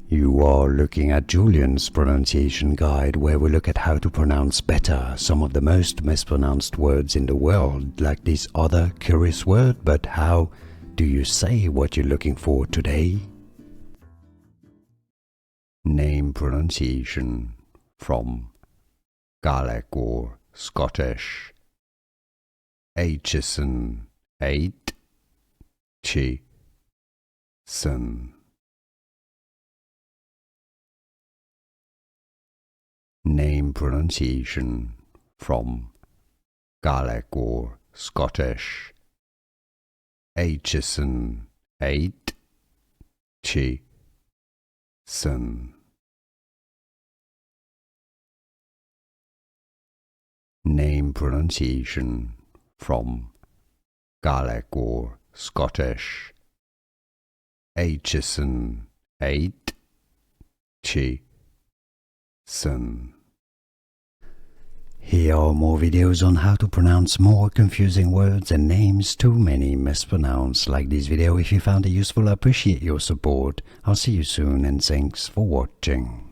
You are looking at Julian's pronunciation guide, where we look at how to pronounce better some of the most mispronounced words in the world, like this other curious word. But how do you say what you're looking for today? Name pronunciation from Gaelic or Scottish. Aitchison, Aitchison. Name pronunciation from Gaelic or Scottish. Aitchison, Aitchison. Name pronunciation from Gaelic or Scottish. Aitchison, Aitchison. Here are more videos on how to pronounce more confusing words and names too many mispronounced. Like this video if you found it useful. I appreciate your support. I'll see you soon and thanks for watching.